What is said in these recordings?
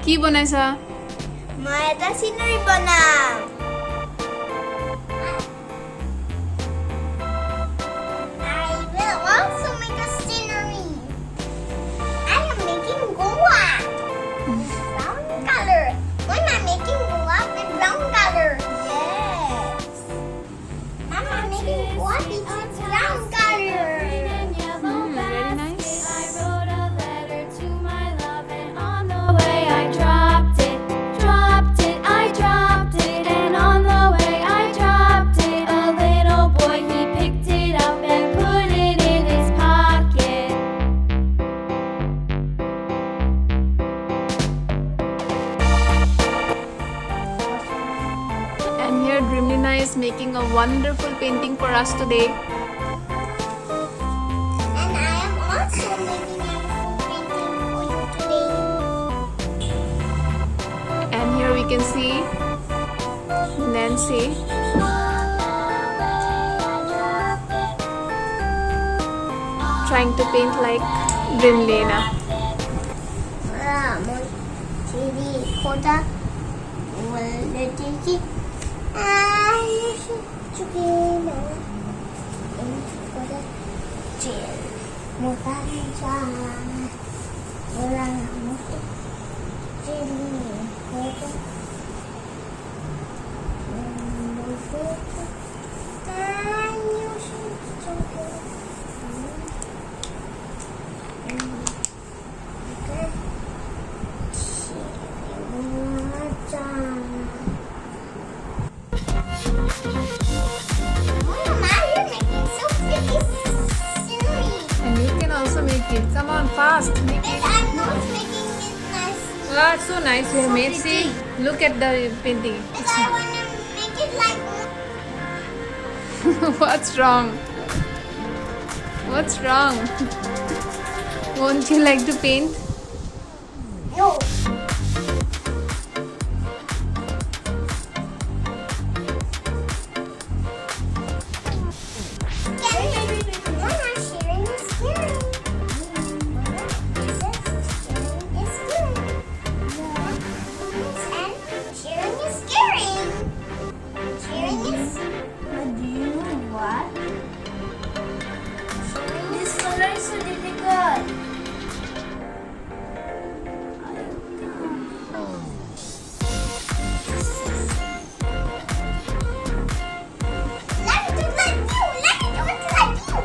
কি বনাইছা? মই এটা সিনারি বনাম। I will also make a scenery. I am making Goa. Brown color. When I'm making Goa with brown color. Yes. Mama making Goa with brown color. Very nice. I wrote a letter to my love, and on the way I dropped it, and on the way I dropped it. A little boy, he picked it up and put it in his pocket. And here Dreamlina is making a wonderful painting for us today. And I am also making a painting for you today. And here we can see Nancy trying to paint like Dreamlina. Mon TV koda walletiki chukina koda chair motanja ora moto chiri koda And you can also make it. Come on, fast. Make it. I'm not making it nice. Wow, so nice you have made. See, look at the painting. Because I want to make it like What's wrong? What's wrong? Won't you like to paint? no. This color is so difficult. Let me do it like you. Let me do it like you.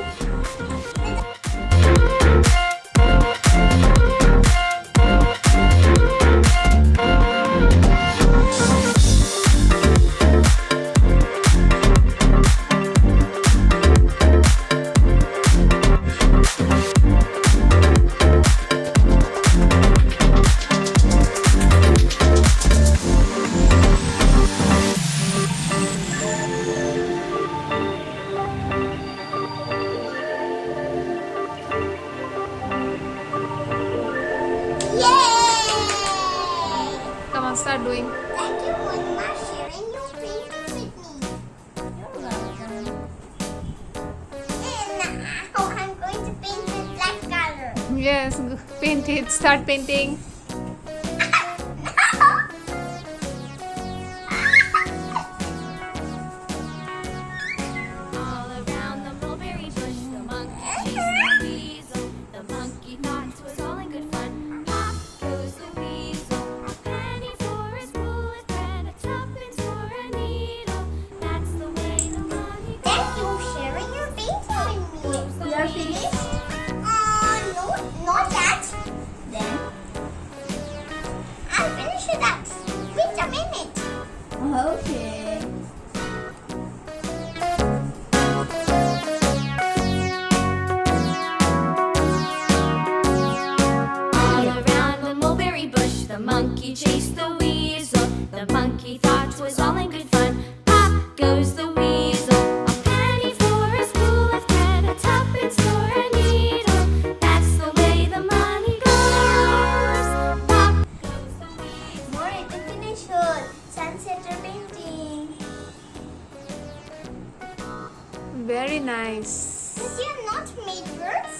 Yay! Come on, start doing. Thank you for sharing your painting with me. You're welcome. And now I'm going to paint with black color. Yes, paint it. Start painting. All around the mulberry bush, the monkey chased the weasel. The monkey thought it was all in good fun. Pop goes the weasel. A penny for his bullet and a tuppence for a needle. That's the way the money Thank goes. you for sharing your painting with me. You are finished? No, not that. Then, I'll finish it up. Wait a minute. okay. All around the mulberry bush, the monkey chased the weasel. The monkey thought 'twas all in good fun. Pop goes the weasel. A penny for a spool of thread, a tuppence for a needle. That's the way the money goes. Pop goes the weasel. More to finish sunset painting. Very nice. But you have not made birds.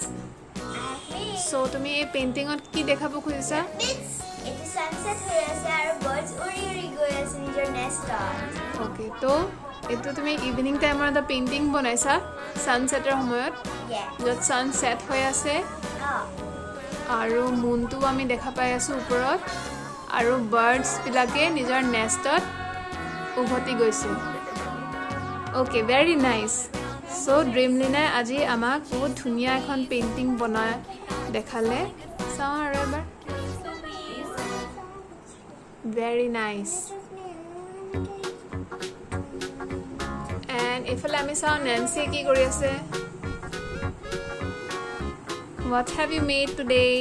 I have made So, তুমি এই পেইন্টিঙত কি দেখাব খুজিছা? rabbits. It is a sunset হৈ আছে আৰু birds উৰি উৰি গৈ আছে নিজৰ nestত অ'কে তো এইটো তুমি ইভিনিং টাইমৰ এটা পেইণ্টিং বনাইছা ছানছেটৰ সময়ত yeah য'ত ছানছেট হৈ আছে oh আৰু মুনটো আমি দেখা পাই আছোঁ ওপৰত আৰু বাৰ্ডছবিলাকে নিজৰ নেষ্টত উভতি গৈছে অ'কে ভেৰি নাইচ চ' ড্ৰিমলিনাই আজি আমাক বহুত ধুনীয়া এখন পেইণ্টিং বনাই দেখালে চাওঁ আৰু এবাৰ ভেৰি নাইচ এণ্ড এইফালে আমি চাওঁ নেন্সিয়ে কি কৰি আছে What have you made today?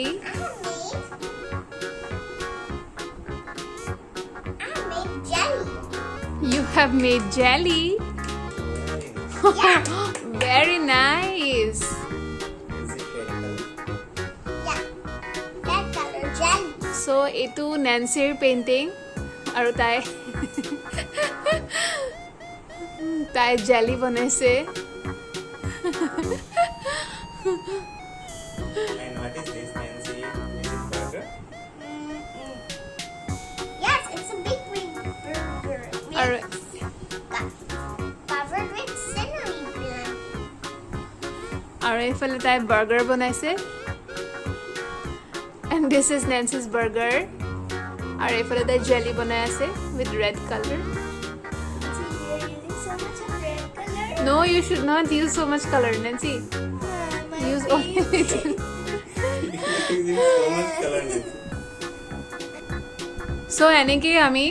I made jelly You have made jelly. Very nice. yeah that color jelly So, etu Nancy's painting. Aru tai jelly banaise. And what is this, Nancy? Is it burger? yes it's a big burger Aru covered with cinnamon bun aru efale tai burger banaise. And this is Nancy's burger. Aru efale tai jelly banai ase with red color. See, you're using so much of red color. No, you should not use so much color, Nancy. My Use only little. Using so much color, Nancy. So, এনেকৈ আমি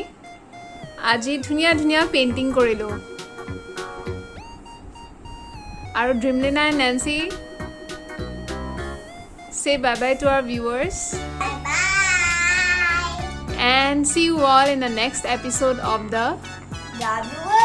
আজি ধুনীয়া ধুনীয়া painting কৰিলোঁ আৰু ড্ৰিমলিনা and Nancy say bye bye to our viewers Bye bye. and see you all in the next episode of the W